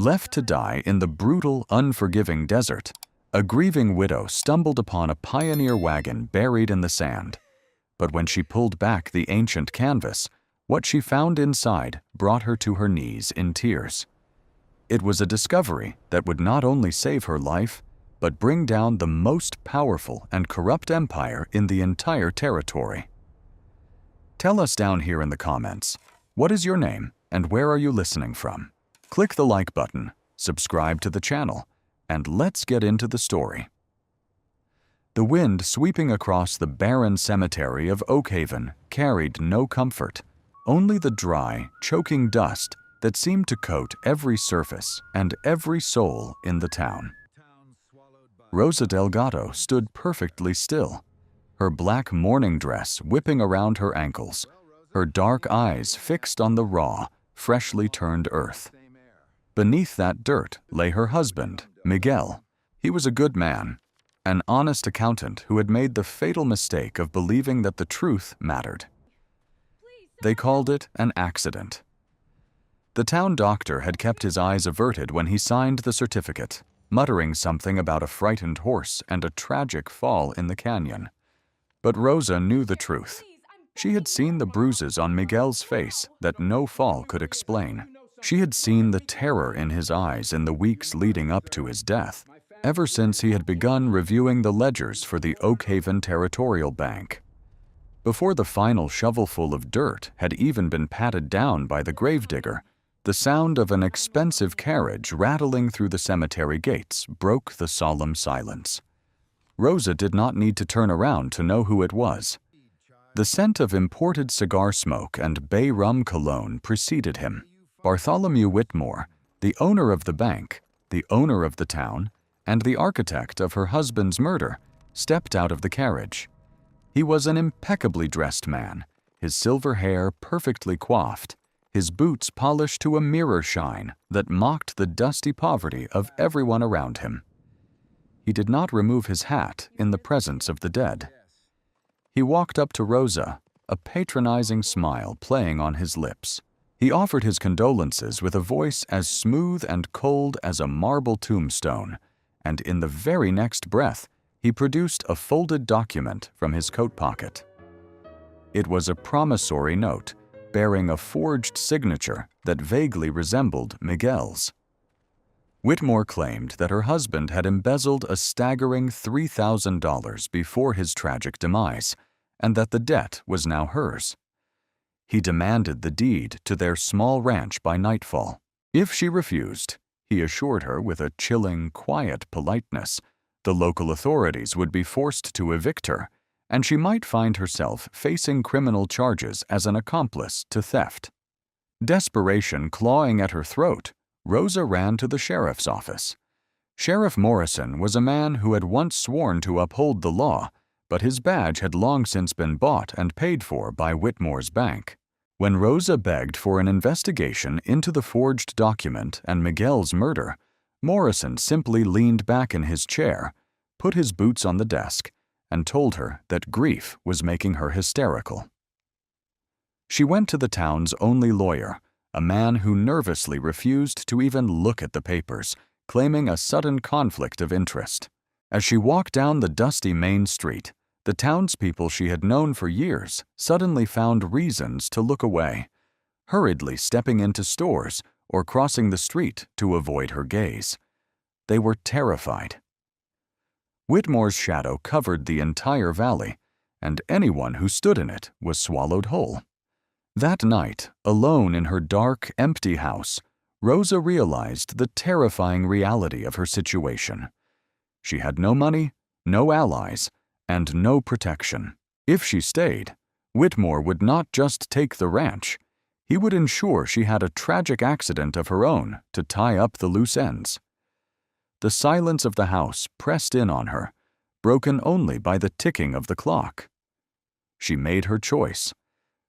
Left to die in the brutal, unforgiving desert, a grieving widow stumbled upon a pioneer wagon buried in the sand. But when she pulled back the ancient canvas, what she found inside brought her to her knees in tears. It was a discovery that would not only save her life, but bring down the most powerful and corrupt empire in the entire territory. Tell us down here in the comments, what is your name and where are you listening from? Click the like button, subscribe to the channel, and let's get into the story. The wind sweeping across the barren cemetery of Oakhaven carried no comfort, only the dry, choking dust that seemed to coat every surface and every soul in the town. Rosa Delgado stood perfectly still, her black mourning dress whipping around her ankles, her dark eyes fixed on the raw, freshly turned earth. Beneath that dirt lay her husband, Miguel. He was a good man, an honest accountant who had made the fatal mistake of believing that the truth mattered. They called it an accident. The town doctor had kept his eyes averted when he signed the certificate, muttering something about a frightened horse and a tragic fall in the canyon. But Rosa knew the truth. She had seen the bruises on Miguel's face that no fall could explain. She had seen the terror in his eyes in the weeks leading up to his death, ever since he had begun reviewing the ledgers for the Oakhaven Territorial Bank. Before the final shovelful of dirt had even been patted down by the gravedigger, the sound of an expensive carriage rattling through the cemetery gates broke the solemn silence. Rosa did not need to turn around to know who it was. The scent of imported cigar smoke and bay rum cologne preceded him. Bartholomew Whitmore, the owner of the bank, the owner of the town, and the architect of her husband's murder, stepped out of the carriage. He was an impeccably dressed man, his silver hair perfectly coiffed, his boots polished to a mirror shine that mocked the dusty poverty of everyone around him. He did not remove his hat in the presence of the dead. He walked up to Rosa, a patronizing smile playing on his lips. He offered his condolences with a voice as smooth and cold as a marble tombstone, and in the very next breath, he produced a folded document from his coat pocket. It was a promissory note bearing a forged signature that vaguely resembled Miguel's. Whitmore claimed that her husband had embezzled a staggering $3,000 before his tragic demise, and that the debt was now hers. He demanded the deed to their small ranch by nightfall. If she refused, he assured her with a chilling, quiet politeness, the local authorities would be forced to evict her, and she might find herself facing criminal charges as an accomplice to theft. Desperation clawing at her throat, Rosa ran to the sheriff's office. Sheriff Morrison was a man who had once sworn to uphold the law, but his badge had long since been bought and paid for by Whitmore's bank. When Rosa begged for an investigation into the forged document and Miguel's murder, Morrison simply leaned back in his chair, put his boots on the desk, and told her that grief was making her hysterical. She went to the town's only lawyer, a man who nervously refused to even look at the papers, claiming a sudden conflict of interest. As she walked down the dusty main street, the townspeople she had known for years suddenly found reasons to look away, hurriedly stepping into stores or crossing the street to avoid her gaze. They were terrified. Whitmore's shadow covered the entire valley, and anyone who stood in it was swallowed whole. That night, alone in her dark, empty house, Rosa realized the terrifying reality of her situation. She had no money, no allies, and no protection. If she stayed, Whitmore would not just take the ranch, he would ensure she had a tragic accident of her own to tie up the loose ends. The silence of the house pressed in on her, broken only by the ticking of the clock. She made her choice.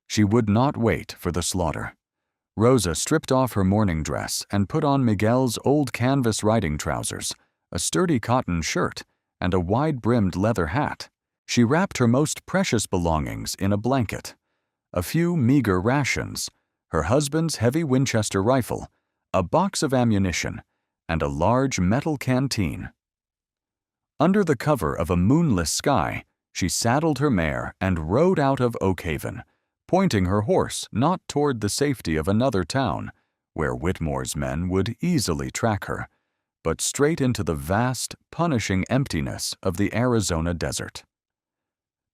She would not wait for the slaughter. Rosa stripped off her mourning dress and put on Miguel's old canvas riding trousers, a sturdy cotton shirt, and a wide-brimmed leather hat. She wrapped her most precious belongings in a blanket, a few meager rations, her husband's heavy Winchester rifle, a box of ammunition, and a large metal canteen. Under the cover of a moonless sky, she saddled her mare and rode out of Oakhaven, pointing her horse not toward the safety of another town, where Whitmore's men would easily track her, but straight into the vast, punishing emptiness of the Arizona desert.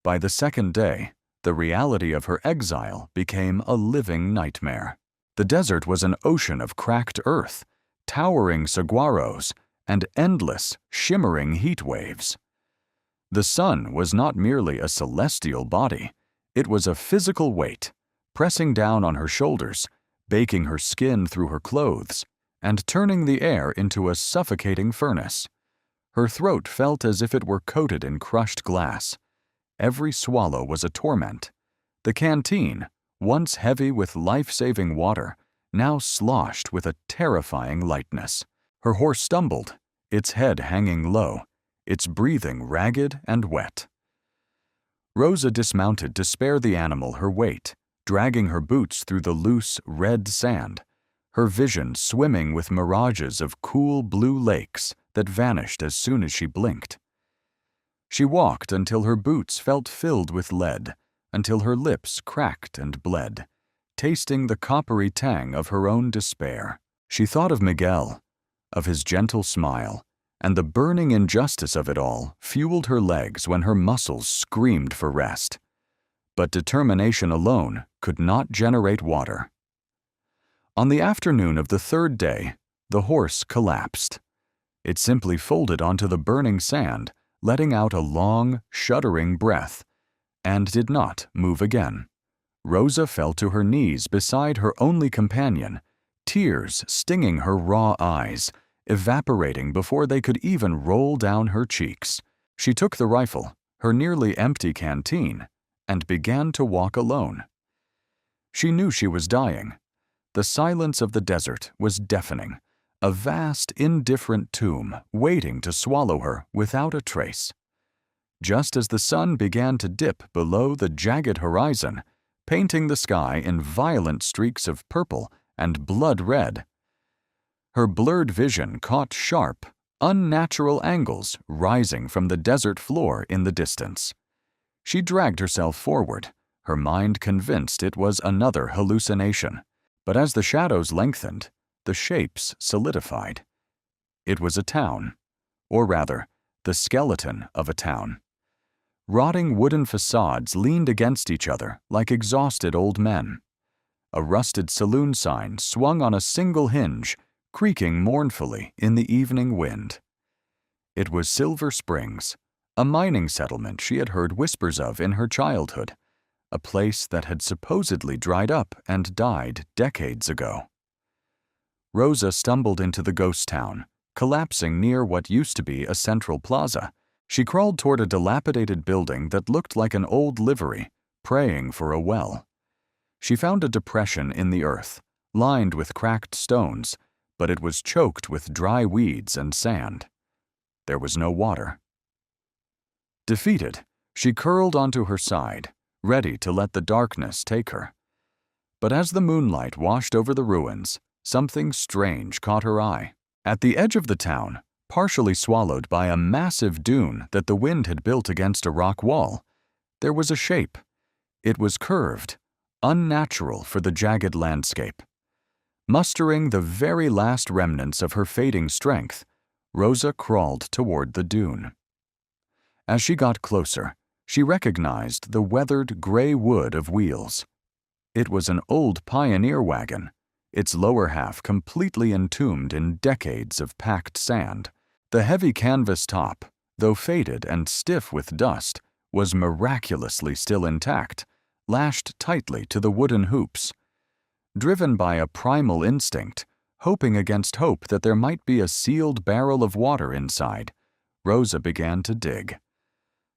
By the second day, the reality of her exile became a living nightmare. The desert was an ocean of cracked earth, towering saguaros, and endless, shimmering heat waves. The sun was not merely a celestial body, it was a physical weight, pressing down on her shoulders, baking her skin through her clothes, and turning the air into a suffocating furnace. Her throat felt as if it were coated in crushed glass. Every swallow was a torment. The canteen, once heavy with life-saving water, now sloshed with a terrifying lightness. Her horse stumbled, its head hanging low, its breathing ragged and wet. Rosa dismounted to spare the animal her weight, dragging her boots through the loose, red sand, her vision swimming with mirages of cool blue lakes that vanished as soon as she blinked. She walked until her boots felt filled with lead, until her lips cracked and bled, tasting the coppery tang of her own despair. She thought of Miguel, of his gentle smile, and the burning injustice of it all fueled her legs when her muscles screamed for rest. But determination alone could not generate water. On the afternoon of the third day, the horse collapsed. It simply folded onto the burning sand, letting out a long, shuddering breath, and did not move again. Rosa fell to her knees beside her only companion, tears stinging her raw eyes, evaporating before they could even roll down her cheeks. She took the rifle, her nearly empty canteen, and began to walk alone. She knew she was dying. The silence of the desert was deafening, a vast, indifferent tomb waiting to swallow her without a trace. Just as the sun began to dip below the jagged horizon, painting the sky in violent streaks of purple and blood red, her blurred vision caught sharp, unnatural angles rising from the desert floor in the distance. She dragged herself forward, her mind convinced it was another hallucination. But as the shadows lengthened, the shapes solidified. It was a town, or rather, the skeleton of a town. Rotting wooden facades leaned against each other like exhausted old men. A rusted saloon sign swung on a single hinge, creaking mournfully in the evening wind. It was Silver Springs, a mining settlement she had heard whispers of in her childhood, a place that had supposedly dried up and died decades ago. Rosa stumbled into the ghost town, collapsing near what used to be a central plaza. She crawled toward a dilapidated building that looked like an old livery, praying for a well. She found a depression in the earth, lined with cracked stones, but it was choked with dry weeds and sand. There was no water. Defeated, she curled onto her side, ready to let the darkness take her. But as the moonlight washed over the ruins, something strange caught her eye. At the edge of the town, partially swallowed by a massive dune that the wind had built against a rock wall, there was a shape. It was curved, unnatural for the jagged landscape. Mustering the very last remnants of her fading strength, Rosa crawled toward the dune. As she got closer, she recognized the weathered gray wood of wheels. It was an old pioneer wagon, its lower half completely entombed in decades of packed sand. The heavy canvas top, though faded and stiff with dust, was miraculously still intact, lashed tightly to the wooden hoops. Driven by a primal instinct, hoping against hope that there might be a sealed barrel of water inside, Rosa began to dig.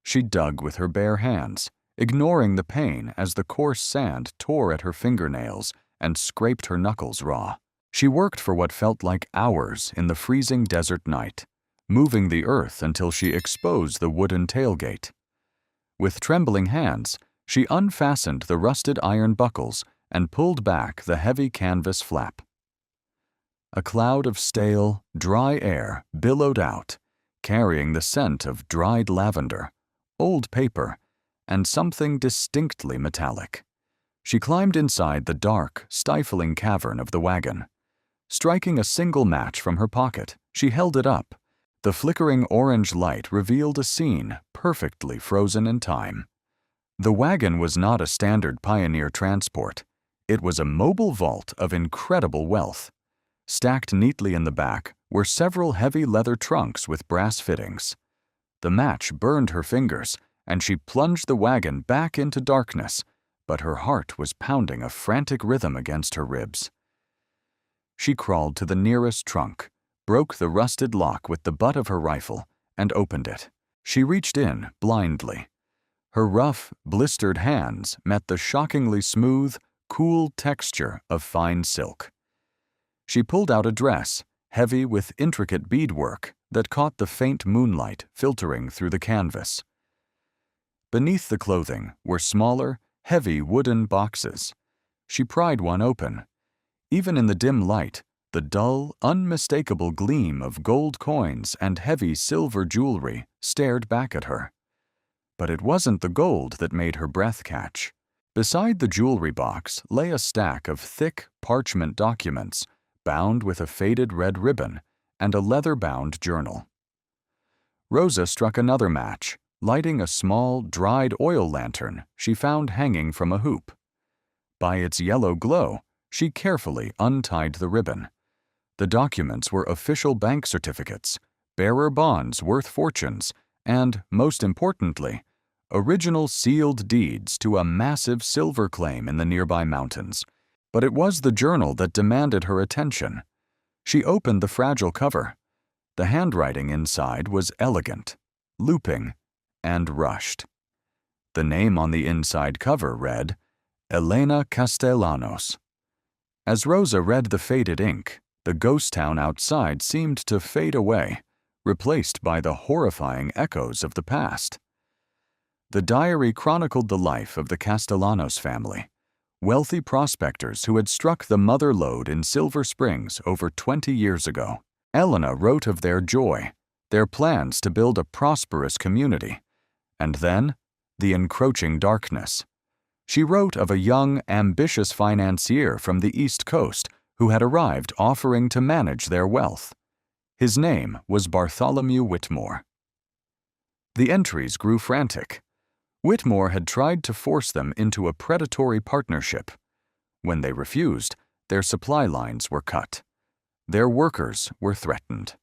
She dug with her bare hands, ignoring the pain as the coarse sand tore at her fingernails and scraped her knuckles raw. She worked for what felt like hours in the freezing desert night, moving the earth until she exposed the wooden tailgate. With trembling hands, she unfastened the rusted iron buckles and pulled back the heavy canvas flap. A cloud of stale, dry air billowed out, carrying the scent of dried lavender, old paper, and something distinctly metallic. She climbed inside the dark, stifling cavern of the wagon. Striking a single match from her pocket, she held it up. The flickering orange light revealed a scene perfectly frozen in time. The wagon was not a standard pioneer transport. It was a mobile vault of incredible wealth. Stacked neatly in the back were several heavy leather trunks with brass fittings. The match burned her fingers, and she plunged the wagon back into darkness, but her heart was pounding a frantic rhythm against her ribs. She crawled to the nearest trunk, broke the rusted lock with the butt of her rifle, and opened it. She reached in blindly. Her rough, blistered hands met the shockingly smooth, cool texture of fine silk. She pulled out a dress, heavy with intricate beadwork that caught the faint moonlight filtering through the canvas. Beneath the clothing were smaller, heavy wooden boxes. She pried one open. Even in the dim light, the dull, unmistakable gleam of gold coins and heavy silver jewelry stared back at her. But it wasn't the gold that made her breath catch. Beside the jewelry box lay a stack of thick parchment documents, bound with a faded red ribbon, and a leather-bound journal. Rosa struck another match, lighting a small, dried oil lantern she found hanging from a hoop. By its yellow glow, she carefully untied the ribbon. The documents were official bank certificates, bearer bonds worth fortunes, and, most importantly, original sealed deeds to a massive silver claim in the nearby mountains. But it was the journal that demanded her attention. She opened the fragile cover. The handwriting inside was elegant, looping, and rushed. The name on the inside cover read, Elena Castellanos. As Rosa read the faded ink, the ghost town outside seemed to fade away, replaced by the horrifying echoes of the past. The diary chronicled the life of the Castellanos family, wealthy prospectors who had struck the mother lode in Silver Springs over 20 years ago. Elena wrote of their joy, their plans to build a prosperous community, and then the encroaching darkness. She wrote of a young, ambitious financier from the East Coast who had arrived offering to manage their wealth. His name was Bartholomew Whitmore. The entries grew frantic. Whitmore had tried to force them into a predatory partnership. When they refused, their supply lines were cut. Their workers were threatened.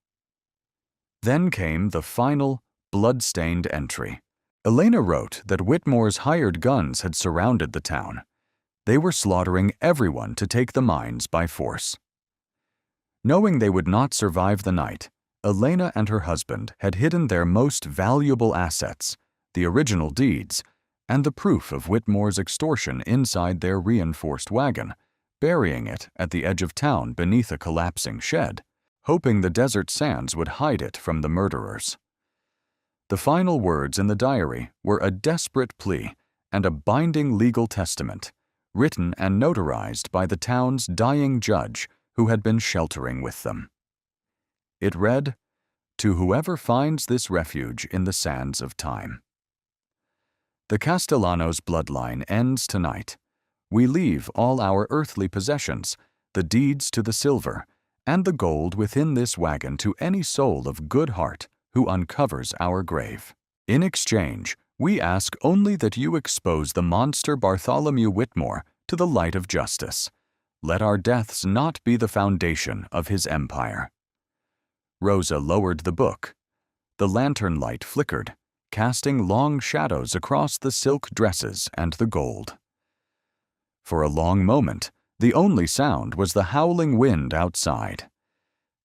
Then came the final, blood-stained entry. Elena wrote that Whitmore's hired guns had surrounded the town. They were slaughtering everyone to take the mines by force. Knowing they would not survive the night, Elena and her husband had hidden their most valuable assets, the original deeds, and the proof of Whitmore's extortion inside their reinforced wagon, burying it at the edge of town beneath a collapsing shed, hoping the desert sands would hide it from the murderers. The final words in the diary were a desperate plea and a binding legal testament, written and notarized by the town's dying judge who had been sheltering with them. It read, "To whoever finds this refuge in the sands of time." The Castellanos bloodline ends tonight. We leave all our earthly possessions, the deeds to the silver, and the gold within this wagon to any soul of good heart who uncovers our grave. In exchange, we ask only that you expose the monster Bartholomew Whitmore to the light of justice. Let our deaths not be the foundation of his empire. Rosa lowered the book. The lantern light flickered, casting long shadows across the silk dresses and the gold. For a long moment, the only sound was the howling wind outside.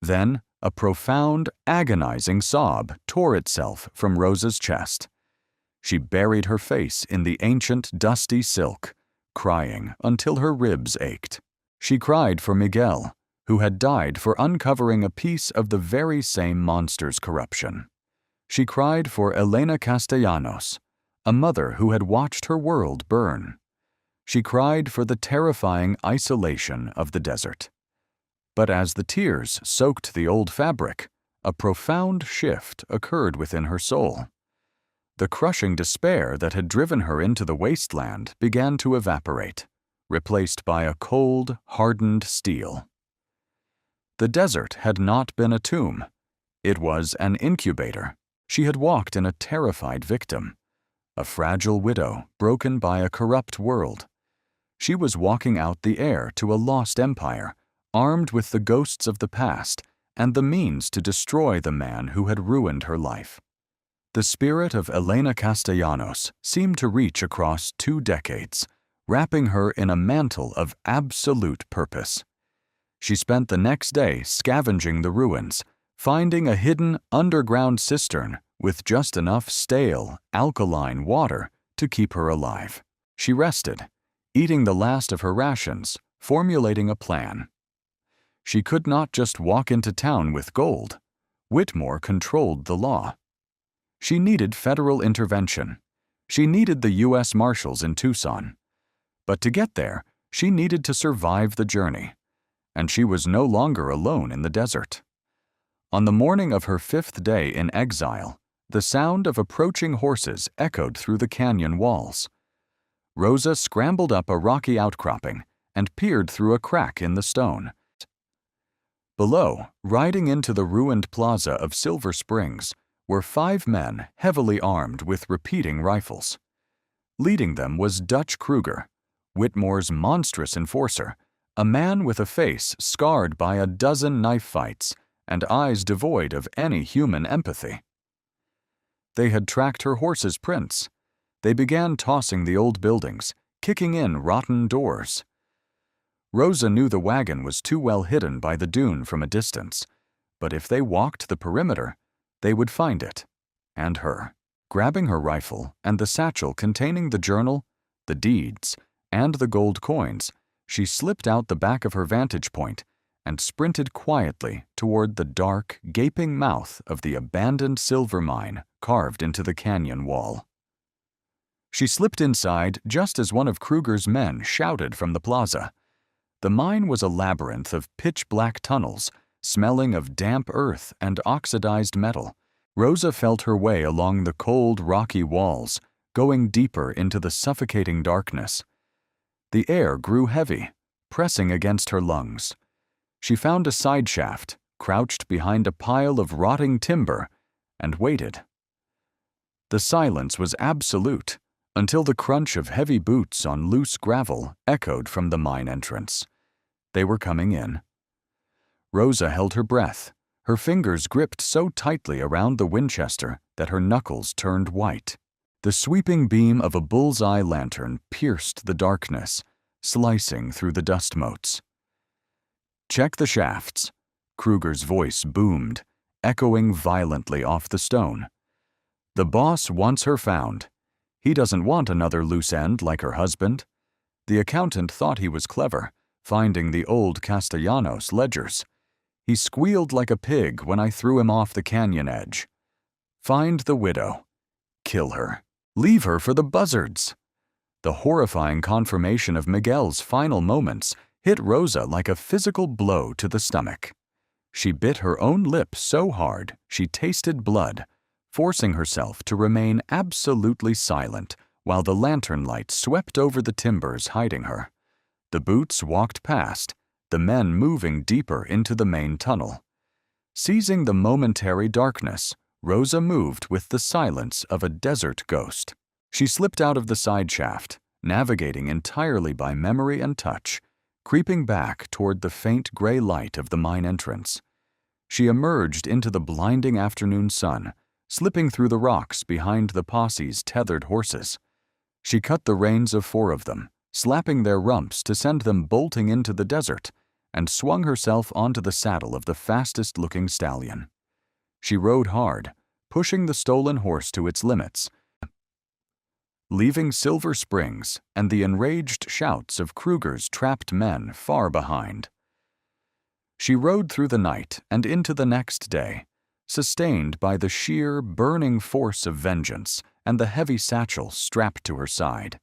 Then, a profound, agonizing sob tore itself from Rosa's chest. She buried her face in the ancient, dusty silk, crying until her ribs ached. She cried for Miguel, who had died for uncovering a piece of the very same monster's corruption. She cried for Elena Castellanos, a mother who had watched her world burn. She cried for the terrifying isolation of the desert. But as the tears soaked the old fabric, a profound shift occurred within her soul. The crushing despair that had driven her into the wasteland began to evaporate, replaced by a cold, hardened steel. The desert had not been a tomb. It was an incubator. She had walked in a terrified victim, a fragile widow broken by a corrupt world. She was walking out the heir to a lost empire, armed with the ghosts of the past and the means to destroy the man who had ruined her life. The spirit of Elena Castellanos seemed to reach across 2 decades, wrapping her in a mantle of absolute purpose. She spent the next day scavenging the ruins, finding a hidden underground cistern with just enough stale, alkaline water to keep her alive. She rested, eating the last of her rations, formulating a plan. She could not just walk into town with gold. Whitmore controlled the law. She needed federal intervention. She needed the U.S. Marshals in Tucson. But to get there, she needed to survive the journey. And she was no longer alone in the desert. On the morning of her 5th day in exile, the sound of approaching horses echoed through the canyon walls. Rosa scrambled up a rocky outcropping and peered through a crack in the stone. Below, riding into the ruined plaza of Silver Springs, were 5 men heavily armed with repeating rifles. Leading them was Dutch Kruger, Whitmore's monstrous enforcer, a man with a face scarred by a dozen knife fights and eyes devoid of any human empathy. They had tracked her horse's prints. They began tossing the old buildings, kicking in rotten doors. Rosa knew the wagon was too well hidden by the dune from a distance, but if they walked the perimeter, they would find it, and her. Grabbing her rifle and the satchel containing the journal, the deeds, and the gold coins, she slipped out the back of her vantage point and sprinted quietly toward the dark, gaping mouth of the abandoned silver mine carved into the canyon wall. She slipped inside just as one of Kruger's men shouted from the plaza. The mine was a labyrinth of pitch-black tunnels, smelling of damp earth and oxidized metal. Rosa felt her way along the cold, rocky walls, going deeper into the suffocating darkness. The air grew heavy, pressing against her lungs. She found a side shaft, crouched behind a pile of rotting timber, and waited. The silence was absolute, until the crunch of heavy boots on loose gravel echoed from the mine entrance. They were coming in. Rosa held her breath, her fingers gripped so tightly around the Winchester that her knuckles turned white. The sweeping beam of a bull's-eye lantern pierced the darkness, slicing through the dust motes. "Check the shafts," Kruger's voice boomed, echoing violently off the stone. "The boss wants her found. He doesn't want another loose end like her husband." The accountant thought he was clever, finding the old Castellanos ledgers. "He squealed like a pig when I threw him off the canyon edge. Find the widow. Kill her. Leave her for the buzzards." The horrifying confirmation of Miguel's final moments hit Rosa like a physical blow to the stomach. She bit her own lip so hard she tasted blood, forcing herself to remain absolutely silent while the lantern light swept over the timbers hiding her. The boots walked past, the men moving deeper into the main tunnel. Seizing the momentary darkness, Rosa moved with the silence of a desert ghost. She slipped out of the side shaft, navigating entirely by memory and touch, creeping back toward the faint gray light of the mine entrance. She emerged into the blinding afternoon sun, slipping through the rocks behind the posse's tethered horses. She cut the reins of 4 of them, slapping their rumps to send them bolting into the desert, and swung herself onto the saddle of the fastest-looking stallion. She rode hard, pushing the stolen horse to its limits, leaving Silver Springs and the enraged shouts of Kruger's trapped men far behind. She rode through the night and into the next day, sustained by the sheer, burning force of vengeance and the heavy satchel strapped to her side.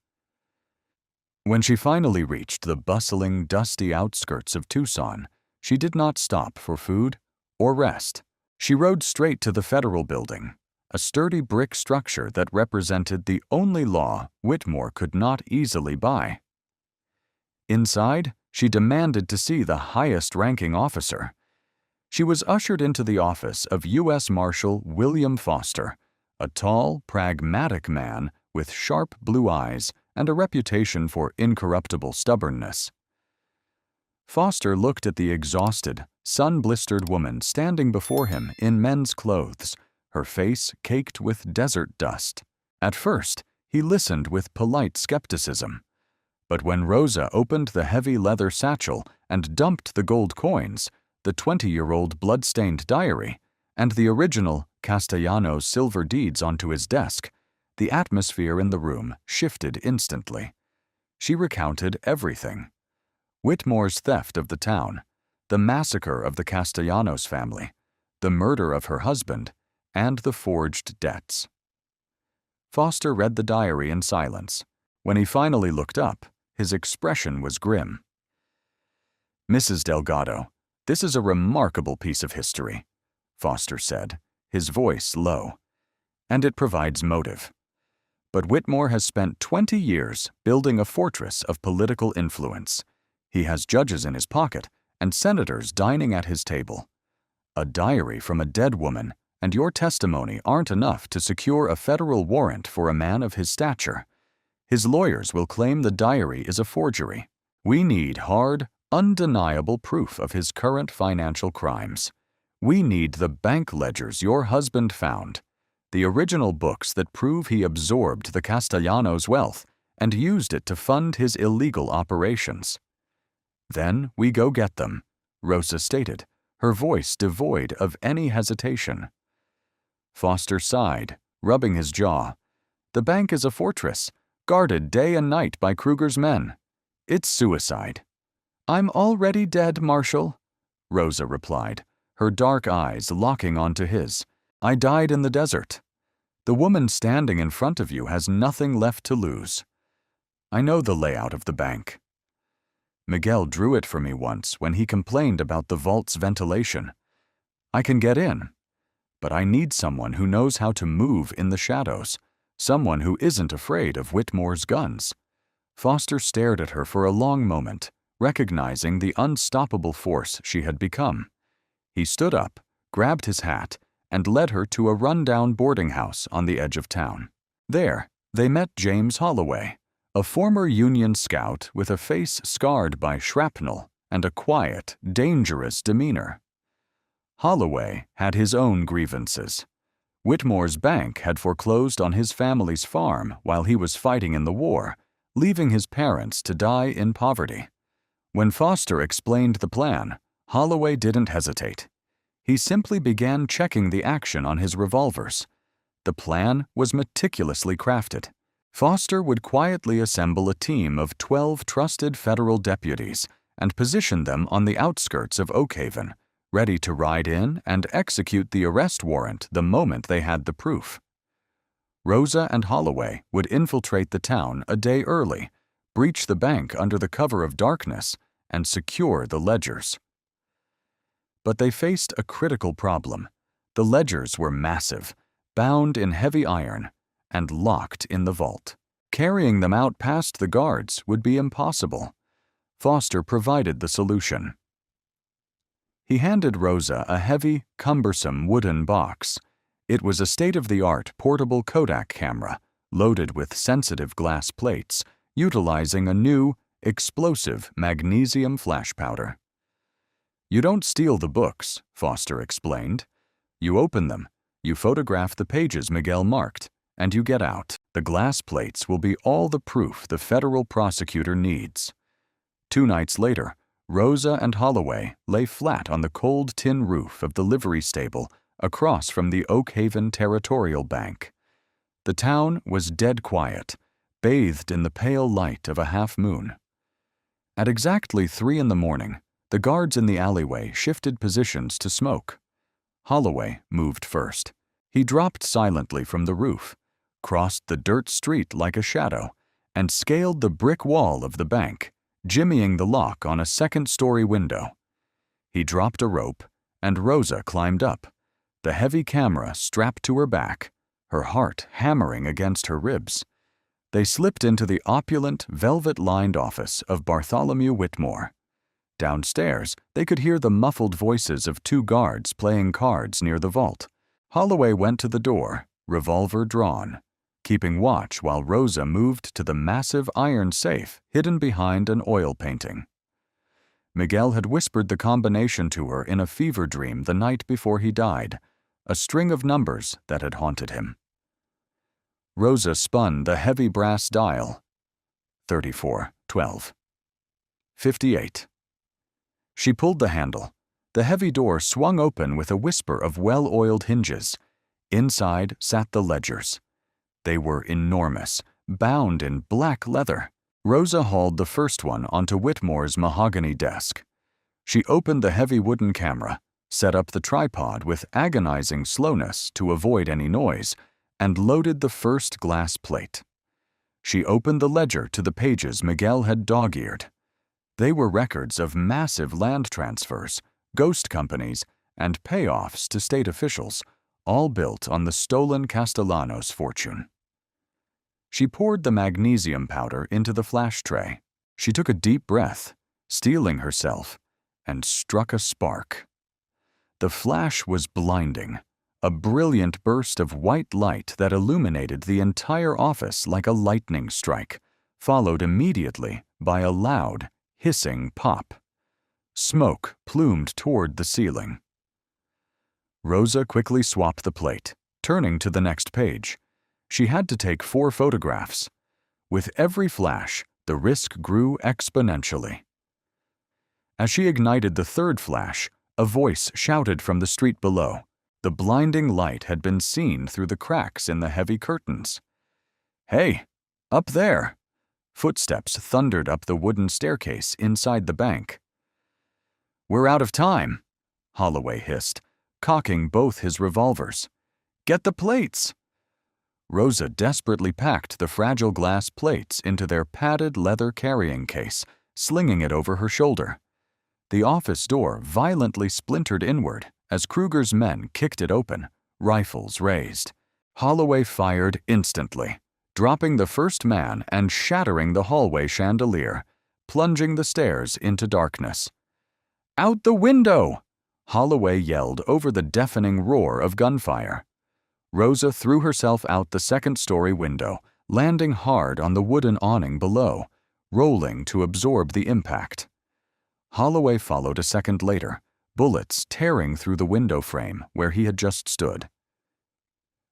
When she finally reached the bustling, dusty outskirts of Tucson, she did not stop for food or rest. She rode straight to the Federal Building, a sturdy brick structure that represented the only law Whitmore could not easily buy. Inside, she demanded to see the highest-ranking officer. She was ushered into the office of U.S. Marshal William Foster, a tall, pragmatic man with sharp blue eyes and a reputation for incorruptible stubbornness. Foster looked at the exhausted, sun-blistered woman standing before him in men's clothes, her face caked with desert dust. At first, he listened with polite skepticism. But when Rosa opened the heavy leather satchel and dumped the gold coins, the 20-year-old blood-stained diary, and the original Castellanos silver deeds onto his desk, the atmosphere in the room shifted instantly. She recounted everything: Whitmore's theft of the town, the massacre of the Castellanos family, the murder of her husband, and the forged debts. Foster read the diary in silence. When he finally looked up, his expression was grim. "Mrs. Delgado, this is a remarkable piece of history," Foster said, his voice low, "and it provides motive. But Whitmore has spent 20 years building a fortress of political influence. He has judges in his pocket and senators dining at his table. A diary from a dead woman and your testimony aren't enough to secure a federal warrant for a man of his stature. His lawyers will claim the diary is a forgery. We need hard, undeniable proof of his current financial crimes. We need the bank ledgers your husband found, the original books that prove he absorbed the Castellanos' wealth and used it to fund his illegal operations." "Then we go get them," Rosa stated, her voice devoid of any hesitation. Foster sighed, rubbing his jaw. "The bank is a fortress, guarded day and night by Kruger's men. It's suicide." "I'm already dead, Marshal," Rosa replied, her dark eyes locking onto his. "I died in the desert. The woman standing in front of you has nothing left to lose. I know the layout of the bank. Miguel drew it for me once when he complained about the vault's ventilation. I can get in, but I need someone who knows how to move in the shadows, someone who isn't afraid of Whitmore's guns." Foster stared at her for a long moment, recognizing the unstoppable force she had become. He stood up, grabbed his hat, and led her to a run-down boarding house on the edge of town. There, they met James Holloway, a former Union scout with a face scarred by shrapnel and a quiet, dangerous demeanor. Holloway had his own grievances. Whitmore's bank had foreclosed on his family's farm while he was fighting in the war, leaving his parents to die in poverty. When Foster explained the plan, Holloway didn't hesitate. He simply began checking the action on his revolvers. The plan was meticulously crafted. Foster would quietly assemble a team of 12 trusted federal deputies and position them on the outskirts of Oakhaven, ready to ride in and execute the arrest warrant the moment they had the proof. Rosa and Holloway would infiltrate the town a day early, breach the bank under the cover of darkness, and secure the ledgers. But they faced a critical problem. The ledgers were massive, bound in heavy iron, and locked in the vault. Carrying them out past the guards would be impossible. Foster provided the solution. He handed Rosa a heavy, cumbersome wooden box. It was a state-of-the-art portable Kodak camera, loaded with sensitive glass plates, utilizing a new, explosive magnesium flash powder. "You don't steal the books," Foster explained. "You open them, you photograph the pages Miguel marked, and you get out. The glass plates will be all the proof the federal prosecutor needs." 2 nights later, Rosa and Holloway lay flat on the cold tin roof of the livery stable across from the Oakhaven Territorial Bank. The town was dead quiet, bathed in the pale light of a half-moon. At exactly 3 in the morning, the guards in the alleyway shifted positions to smoke. Holloway moved first. He dropped silently from the roof, crossed the dirt street like a shadow, and scaled the brick wall of the bank, jimmying the lock on a second-story window. He dropped a rope, and Rosa climbed up, the heavy camera strapped to her back, her heart hammering against her ribs. They slipped into the opulent, velvet-lined office of Bartholomew Whitmore. Downstairs, they could hear the muffled voices of 2 guards playing cards near the vault. Holloway went to the door, revolver drawn, keeping watch while Rosa moved to the massive iron safe hidden behind an oil painting. Miguel had whispered the combination to her in a fever dream the night before he died, a string of numbers that had haunted him. Rosa spun the heavy brass dial. 34, 12. 58. She pulled the handle. The heavy door swung open with a whisper of well-oiled hinges. Inside sat the ledgers. They were enormous, bound in black leather. Rosa hauled the first one onto Whitmore's mahogany desk. She opened the heavy wooden camera, set up the tripod with agonizing slowness to avoid any noise, and loaded the first glass plate. She opened the ledger to the pages Miguel had dog-eared. They were records of massive land transfers, ghost companies, and payoffs to state officials, all built on the stolen Castellanos fortune. She poured the magnesium powder into the flash tray. She took a deep breath, steeling herself, and struck a spark. The flash was blinding, a brilliant burst of white light that illuminated the entire office like a lightning strike, followed immediately by a loud, hissing pop. Smoke plumed toward the ceiling. Rosa quickly swapped the plate, turning to the next page. She had to take 4 photographs. With every flash, the risk grew exponentially. As she ignited the 3rd flash, a voice shouted from the street below. The blinding light had been seen through the cracks in the heavy curtains. "Hey, up there!" Footsteps thundered up the wooden staircase inside the bank. "We're out of time," Holloway hissed, cocking both his revolvers. "Get the plates!" Rosa desperately packed the fragile glass plates into their padded leather carrying case, slinging it over her shoulder. The office door violently splintered inward as Kruger's men kicked it open, rifles raised. Holloway fired instantly, dropping the first man and shattering the hallway chandelier, plunging the stairs into darkness. "Out the window!" Holloway yelled over the deafening roar of gunfire. Rosa threw herself out the 2nd-story window, landing hard on the wooden awning below, rolling to absorb the impact. Holloway followed a second later, bullets tearing through the window frame where he had just stood.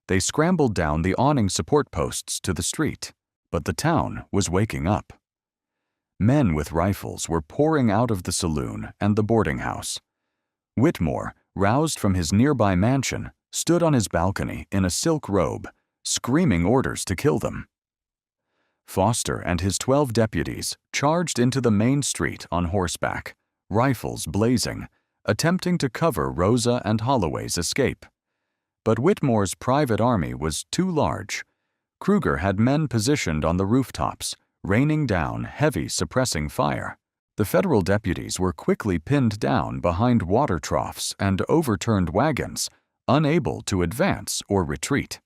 They scrambled down the awning support posts to the street, but the town was waking up. Men with rifles were pouring out of the saloon and the boarding house. Whitmore, roused from his nearby mansion, stood on his balcony in a silk robe, screaming orders to kill them. Foster and his 12 deputies charged into the main street on horseback, rifles blazing, attempting to cover Rosa and Holloway's escape. But Whitmore's private army was too large. Kruger had men positioned on the rooftops, raining down heavy suppressing fire. The federal deputies were quickly pinned down behind water troughs and overturned wagons, unable to advance or retreat.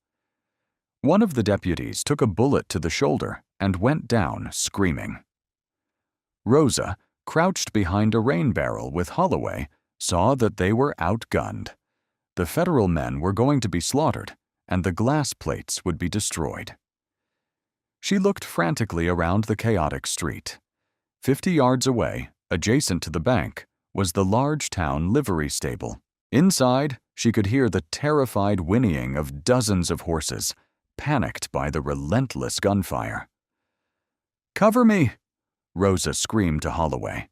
One of the deputies took a bullet to the shoulder and went down screaming. Rosa, crouched behind a rain barrel with Holloway, saw that they were outgunned. The federal men were going to be slaughtered, and the glass plates would be destroyed. She looked frantically around the chaotic street. 50 yards away, adjacent to the bank, was the large town livery stable. Inside, she could hear the terrified whinnying of dozens of horses, panicked by the relentless gunfire. "Cover me!" Rosa screamed to Holloway.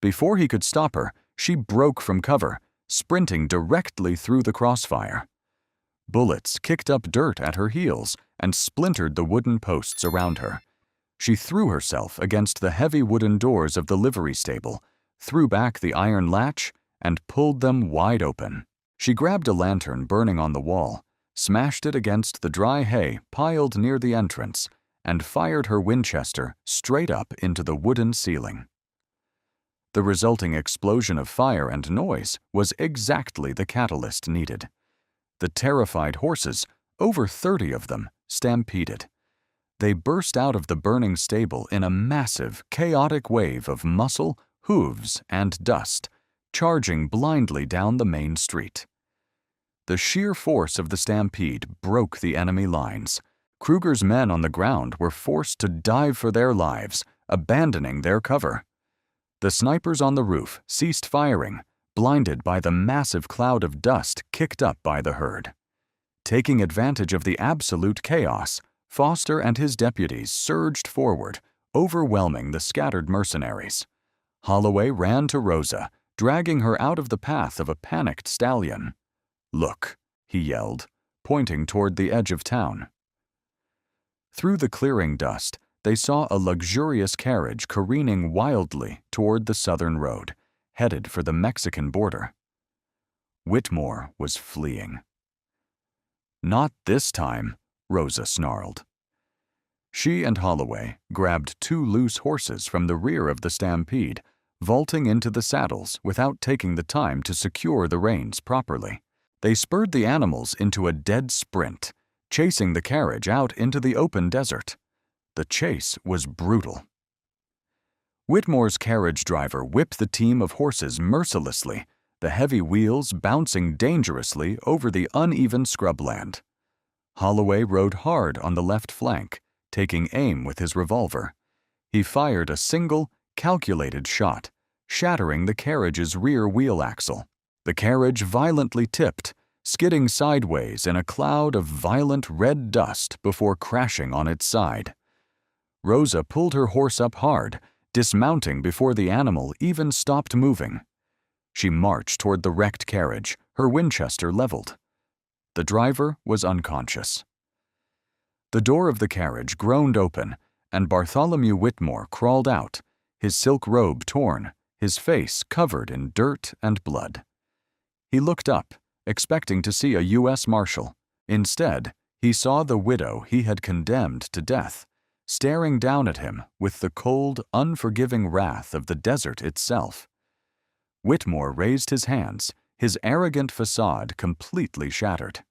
Before he could stop her, she broke from cover, sprinting directly through the crossfire. Bullets kicked up dirt at her heels and splintered the wooden posts around her. She threw herself against the heavy wooden doors of the livery stable, threw back the iron latch, and pulled them wide open. She grabbed a lantern burning on the wall, smashed it against the dry hay piled near the entrance, and fired her Winchester straight up into the wooden ceiling. The resulting explosion of fire and noise was exactly the catalyst needed. The terrified horses, over 30 of them, stampeded. They burst out of the burning stable in a massive, chaotic wave of muscle, hooves, and dust, charging blindly down the main street. The sheer force of the stampede broke the enemy lines. Kruger's men on the ground were forced to dive for their lives, abandoning their cover. The snipers on the roof ceased firing, blinded by the massive cloud of dust kicked up by the herd. Taking advantage of the absolute chaos, Foster and his deputies surged forward, overwhelming the scattered mercenaries. Holloway ran to Rosa, dragging her out of the path of a panicked stallion. "Look," he yelled, pointing toward the edge of town. Through the clearing dust, they saw a luxurious carriage careening wildly toward the southern road, headed for the Mexican border. Whitmore was fleeing. "Not this time," Rosa snarled. She and Holloway grabbed 2 loose horses from the rear of the stampede, vaulting into the saddles without taking the time to secure the reins properly. They spurred the animals into a dead sprint, chasing the carriage out into the open desert. The chase was brutal. Whitmore's carriage driver whipped the team of horses mercilessly, the heavy wheels bouncing dangerously over the uneven scrubland. Holloway rode hard on the left flank, taking aim with his revolver. He fired a single, calculated shot, shattering the carriage's rear wheel axle. The carriage violently tipped, skidding sideways in a cloud of violent red dust before crashing on its side. Rosa pulled her horse up hard, dismounting before the animal even stopped moving. She marched toward the wrecked carriage, her Winchester leveled. The driver was unconscious. The door of the carriage groaned open, and Bartholomew Whitmore crawled out, his silk robe torn, his face covered in dirt and blood. He looked up, expecting to see a U.S. Marshal. Instead, he saw the widow he had condemned to death, staring down at him with the cold, unforgiving wrath of the desert itself. Whitmore raised his hands, his arrogant facade completely shattered.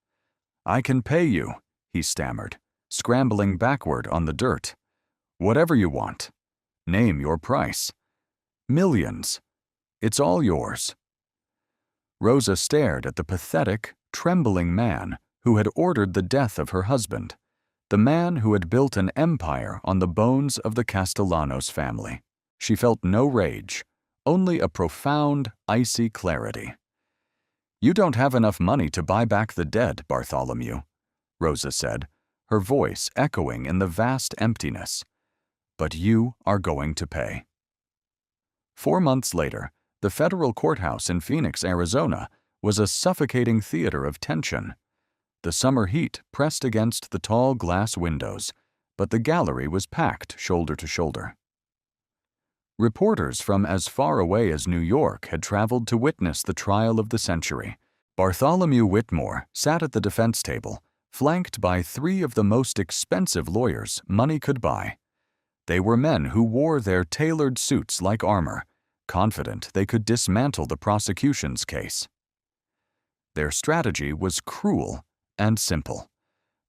"I can pay you," he stammered, scrambling backward on the dirt. "Whatever you want. Name your price. Millions. It's all yours." Rosa stared at the pathetic, trembling man who had ordered the death of her husband, the man who had built an empire on the bones of the Castellanos family. She felt no rage, only a profound, icy clarity. "You don't have enough money to buy back the dead, Bartholomew," Rosa said, her voice echoing in the vast emptiness. "But you are going to pay." 4 months later, the federal courthouse in Phoenix, Arizona, was a suffocating theater of tension. The summer heat pressed against the tall glass windows, but the gallery was packed shoulder to shoulder. Reporters from as far away as New York had traveled to witness the trial of the century. Bartholomew Whitmore sat at the defense table, flanked by 3 of the most expensive lawyers money could buy. They were men who wore their tailored suits like armor, confident they could dismantle the prosecution's case. Their strategy was cruel and simple.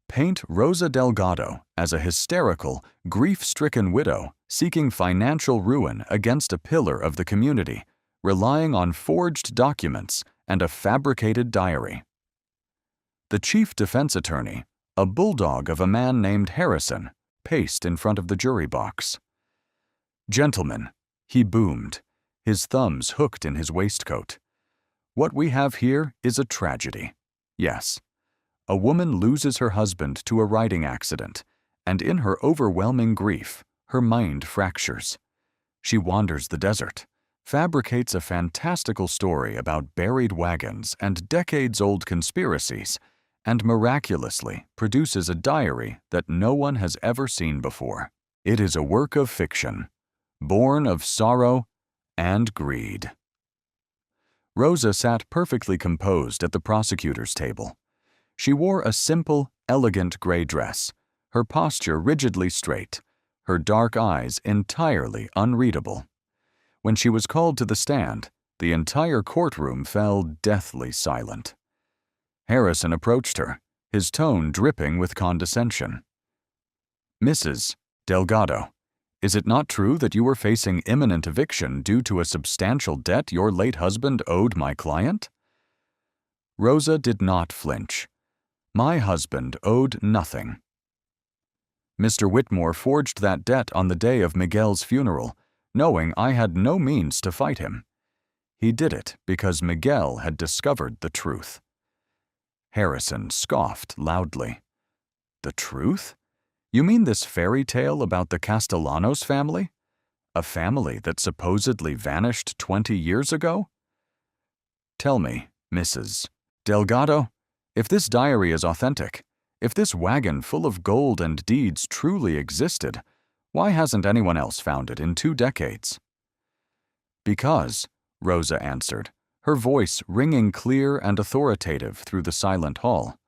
Paint Rosa Delgado as a hysterical, grief-stricken widow seeking financial ruin against a pillar of the community, relying on forged documents and a fabricated diary. The chief defense attorney, a bulldog of a man named Harrison, paced in front of the jury box. "Gentlemen," he boomed, his thumbs hooked in his waistcoat, "what we have here is a tragedy. Yes. A woman loses her husband to a riding accident, and in her overwhelming grief, her mind fractures. She wanders the desert, fabricates a fantastical story about buried wagons and decades-old conspiracies, and miraculously produces a diary that no one has ever seen before. It is a work of fiction, born of sorrow and greed." Rosa sat perfectly composed at the prosecutor's table. She wore a simple, elegant gray dress, her posture rigidly straight, her dark eyes entirely unreadable. When she was called to the stand, the entire courtroom fell deathly silent. Harrison approached her, his tone dripping with condescension. "Mrs. Delgado, is it not true that you were facing imminent eviction due to a substantial debt your late husband owed my client?" Rosa did not flinch. "My husband owed nothing. Mr. Whitmore forged that debt on the day of Miguel's funeral, knowing I had no means to fight him. He did it because Miguel had discovered the truth." Harrison scoffed loudly. "The truth? You mean this fairy tale about the Castellanos family? A family that supposedly vanished 20 years ago? Tell me, Mrs. Delgado, if this diary is authentic, if this wagon full of gold and deeds truly existed, why hasn't anyone else found it in 2 decades?" "Because," Rosa answered, her voice ringing clear and authoritative through the silent hall,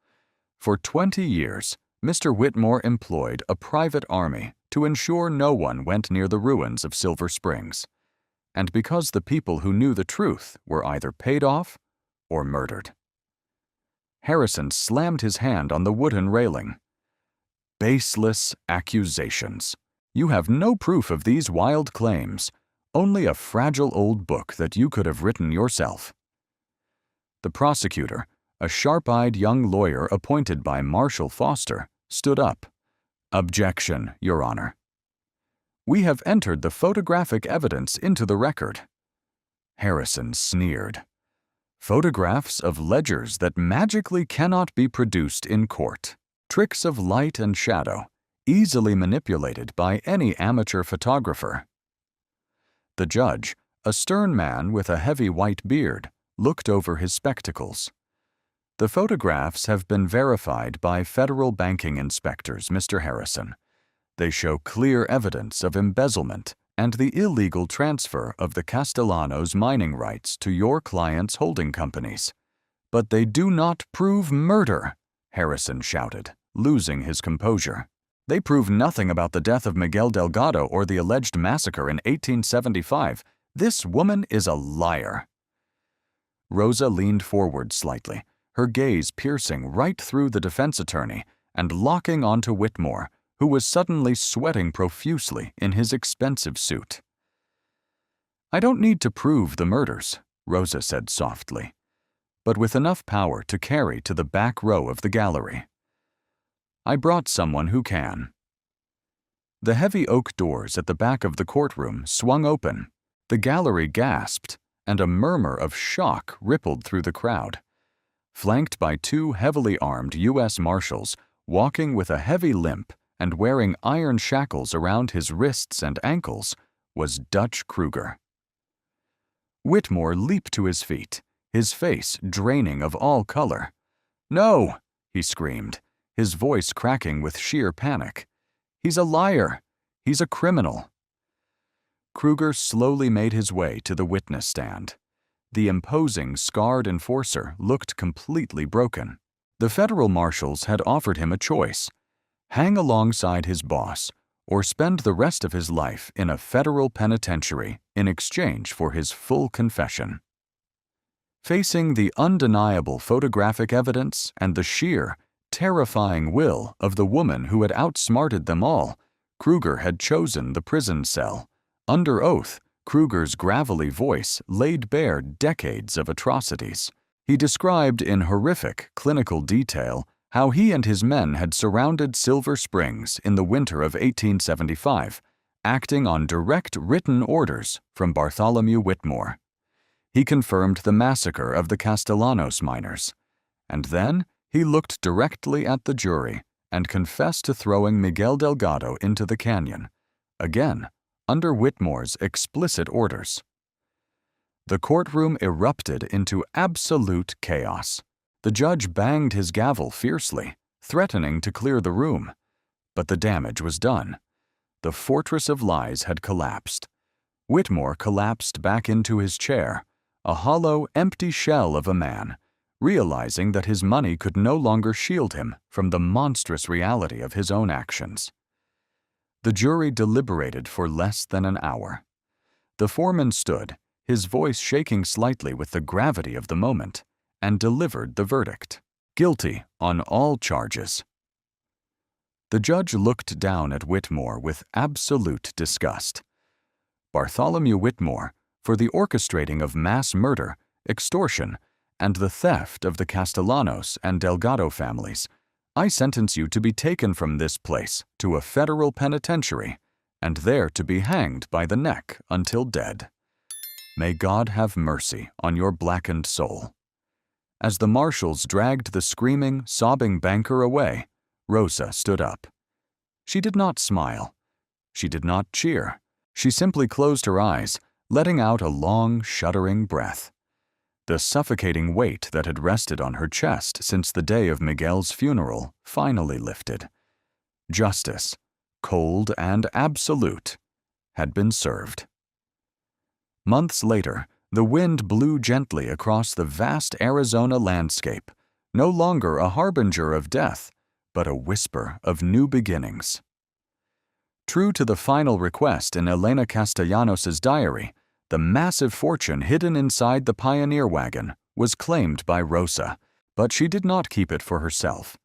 "for 20 years, Mr. Whitmore employed a private army to ensure no one went near the ruins of Silver Springs, and because the people who knew the truth were either paid off or murdered." Harrison slammed his hand on the wooden railing. "Baseless accusations. You have no proof of these wild claims, only a fragile old book that you could have written yourself." The prosecutor, a sharp-eyed young lawyer appointed by Marshal Foster, stood up. "Objection, Your Honor. We have entered the photographic evidence into the record." Harrison sneered. "Photographs of ledgers that magically cannot be produced in court. Tricks of light and shadow, easily manipulated by any amateur photographer." The judge, a stern man with a heavy white beard, looked over his spectacles. "The photographs have been verified by federal banking inspectors, Mr. Harrison. They show clear evidence of embezzlement and the illegal transfer of the Castellanos' mining rights to your client's holding companies. But they do not prove murder," Harrison shouted, losing his composure. "They prove nothing about the death of Miguel Delgado or the alleged massacre in 1875. This woman is a liar." Rosa leaned forward slightly, her gaze piercing right through the defense attorney and locking onto Whitmore, who was suddenly sweating profusely in his expensive suit. "I don't need to prove the murders," Rosa said softly, but with enough power to carry to the back row of the gallery. "I brought someone who can." The heavy oak doors at the back of the courtroom swung open. The gallery gasped, and a murmur of shock rippled through the crowd. Flanked by 2 heavily armed U.S. Marshals, walking with a heavy limp and wearing iron shackles around his wrists and ankles, was Dutch Kruger. Whitmore leaped to his feet, his face draining of all color. "No!" he screamed, his voice cracking with sheer panic. "He's a liar! He's a criminal!" Kruger slowly made his way to the witness stand. The imposing, scarred enforcer looked completely broken. The federal marshals had offered him a choice: hang alongside his boss, or spend the rest of his life in a federal penitentiary in exchange for his full confession. Facing the undeniable photographic evidence and the sheer, terrifying will of the woman who had outsmarted them all, Kruger had chosen the prison cell. Under oath, Kruger's gravelly voice laid bare decades of atrocities. He described in horrific clinical detail how he and his men had surrounded Silver Springs in the winter of 1875, acting on direct written orders from Bartholomew Whitmore. He confirmed the massacre of the Castellanos miners, and then he looked directly at the jury and confessed to throwing Miguel Delgado into the canyon, again under Whitmore's explicit orders. The courtroom erupted into absolute chaos. The judge banged his gavel fiercely, threatening to clear the room. But the damage was done. The fortress of lies had collapsed. Whitmore collapsed back into his chair, a hollow, empty shell of a man, realizing that his money could no longer shield him from the monstrous reality of his own actions. The jury deliberated for less than an hour. The foreman stood, his voice shaking slightly with the gravity of the moment, and delivered the verdict. Guilty on all charges. The judge looked down at Whitmore with absolute disgust. Bartholomew Whitmore, for the orchestrating of mass murder, extortion, and the theft of the Castellanos and Delgado families, I sentence you to be taken from this place to a federal penitentiary, and there to be hanged by the neck until dead. May God have mercy on your blackened soul. As the marshals dragged the screaming, sobbing banker away, Rosa stood up. She did not smile. She did not cheer. She simply closed her eyes, letting out a long, shuddering breath. The suffocating weight that had rested on her chest since the day of Miguel's funeral finally lifted. Justice, cold and absolute, had been served. Months later, the wind blew gently across the vast Arizona landscape, no longer a harbinger of death, but a whisper of new beginnings. True to the final request in Elena Castellanos' diary, the massive fortune hidden inside the pioneer wagon was claimed by Rosa, but she did not keep it for herself.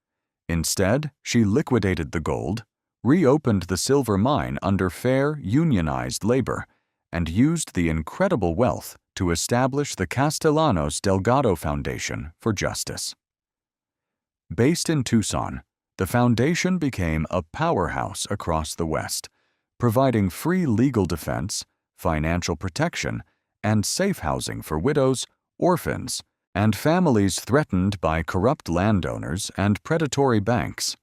Instead, she liquidated the gold, reopened the silver mine under fair, unionized labor, and used the incredible wealth to establish the Castellanos Delgado Foundation for Justice. Based in Tucson, the foundation became a powerhouse across the West, providing free legal defense, financial protection, and safe housing for widows, orphans, and families threatened by corrupt landowners and predatory banks.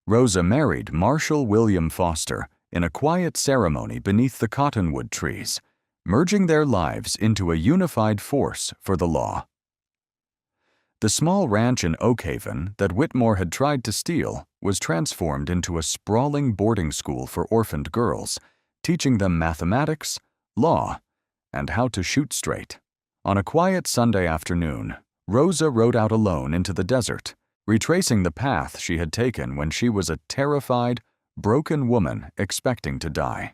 Rosa married Marshall William Foster in a quiet ceremony beneath the cottonwood trees, merging their lives into a unified force for the law. The small ranch in Oakhaven that Whitmore had tried to steal was transformed into a sprawling boarding school for orphaned girls, teaching them mathematics, law, and how to shoot straight. On a quiet Sunday afternoon, Rosa rode out alone into the desert, retracing the path she had taken when she was a terrified, broken woman expecting to die.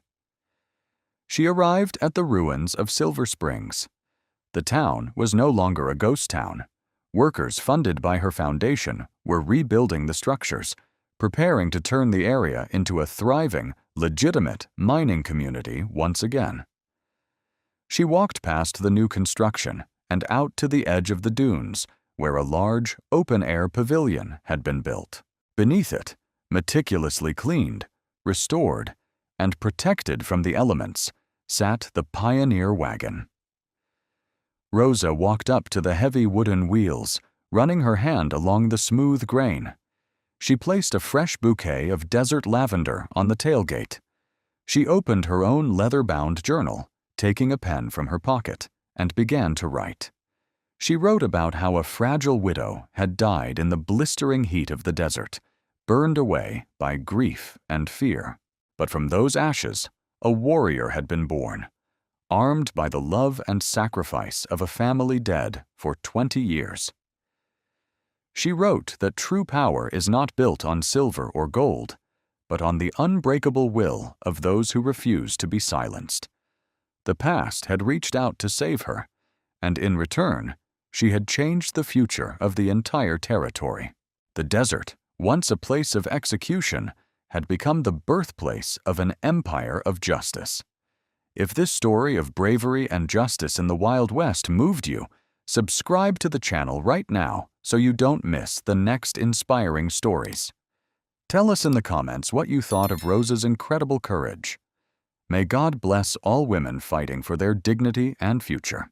She arrived at the ruins of Silver Springs. The town was no longer a ghost town. Workers funded by her foundation were rebuilding the structures, preparing to turn the area into a thriving, legitimate mining community once again. She walked past the new construction and out to the edge of the dunes, where a large, open-air pavilion had been built. Beneath it, meticulously cleaned, restored, and protected from the elements, sat the pioneer wagon. Rosa walked up to the heavy wooden wheels, running her hand along the smooth grain. She placed a fresh bouquet of desert lavender on the tailgate. She opened her own leather-bound journal, taking a pen from her pocket, and began to write. She wrote about how a fragile widow had died in the blistering heat of the desert, burned away by grief and fear. But from those ashes, a warrior had been born, armed by the love and sacrifice of a family dead for 20 years. She wrote that true power is not built on silver or gold, but on the unbreakable will of those who refuse to be silenced. The past had reached out to save her, and in return, she had changed the future of the entire territory. The desert, once a place of execution, had become the birthplace of an empire of justice. If this story of bravery and justice in the Wild West moved you, subscribe to the channel right now so you don't miss the next inspiring stories. Tell us in the comments what you thought of Rosa's incredible courage. May God bless all women fighting for their dignity and future.